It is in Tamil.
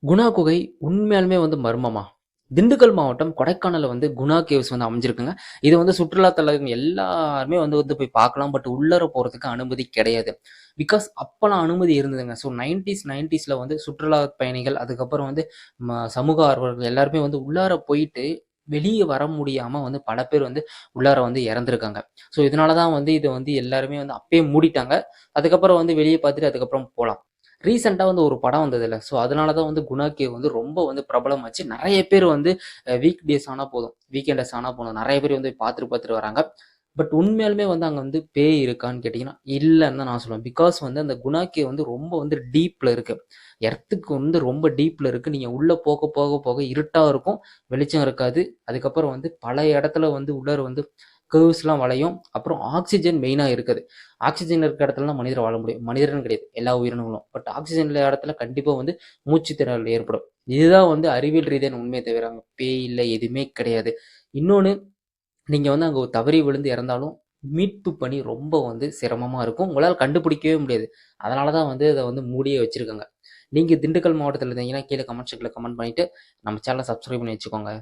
குணா குகை உண்மையாலுமே மர்மமா? திண்டுக்கல் மாவட்டம் கொடைக்கானல்ல குணா கேவ்ஸ் அமைஞ்சிருக்குங்க. இது சுற்றுலா தலங்கள் எல்லாருமே போய் பார்க்கலாம். பட் உள்ளார போறதுக்கு அனுமதி கிடையாது. பிகாஸ் அப்பலாம் அனுமதி இருந்ததுங்க. ஸோ 90ஸ்ல சுற்றுலா பயணிகள், அதுக்கப்புறம் சமூக ஆர்வலர்கள் எல்லாருமே உள்ளார போயிட்டு வெளிய வர முடியாம பல பேர் உள்ளார இறந்திருக்காங்க. ஸோ இதனால தான் இது எல்லாருமே அப்பயே மூடிட்டாங்க. அதுக்கப்புறம் வெளிய பார்த்துட்டு அதுக்கப்புறம் போலாம். ரீசெண்டா ஒரு படம் வந்ததுல்ல. ஸோ அதனால தான் குணா கேவ் ரொம்ப பிரபலமாச்சு. நெறைய பேர் வீக் டேஸ் ஆனா போதும், வீக்கெண்டஸ் ஆனா போதும். நெறைய பேர் பார்த்துட்டு பார்த்துட்டு வராங்க. பட் உண்மையாலுமே அங்க பேய் இருக்கான்னு கேட்டீங்கன்னா, இல்லன்னு தான் நான் சொல்லுவேன். பிகாஸ் அந்த குணா கேவ் ரொம்ப டீப்ல இருக்கு. எர்த்துக்கு ரொம்ப டீப்ல இருக்கு. நீங்க உள்ள போக போக போக இருட்டா இருக்கும். வெளிச்சம் இருக்காது. அதுக்கப்புறம் பல இடத்துல உள்ளார கர்வ்ஸ்லாம் வளையும். அப்புறம் ஆக்ஸிஜன் மெயினா இருக்குது. ஆக்ஸிஜன் இருக்க இடத்துல தான் மனிதர் வாழ முடியும். மனிதர்ன்னு கிடையாது, எல்லா உயிரினங்களும். பட் ஆக்ஸிஜன் இல்லாத இடத்துல கண்டிப்பா மூச்சு திணறல் ஏற்படும். இதுதான் அறிவியல் ரீதியான உண்மையை தவிர அங்க பேய் இல்ல, எதுவுமே கிடையாது. இன்னொன்னு, நீங்க அங்க ஒரு தவறி விழுந்து இறந்தாலும் மீட்பு பணி ரொம்ப சிரமமா இருக்கும். உங்களால கண்டுபிடிக்கவே முடியாது. அதனால தான் அத மூடியே வச்சிருக்காங்க. நீங்க திண்டுக்கல் மாவட்டத்துல இருந்தீங்கன்னா கீழே கமெண்ட் செக்ஷன்ல கமெண்ட் பண்ணிட்டு நம்ம சேனலை சப்ஸ்கிரைப் பண்ணி வச்சுக்கோங்க.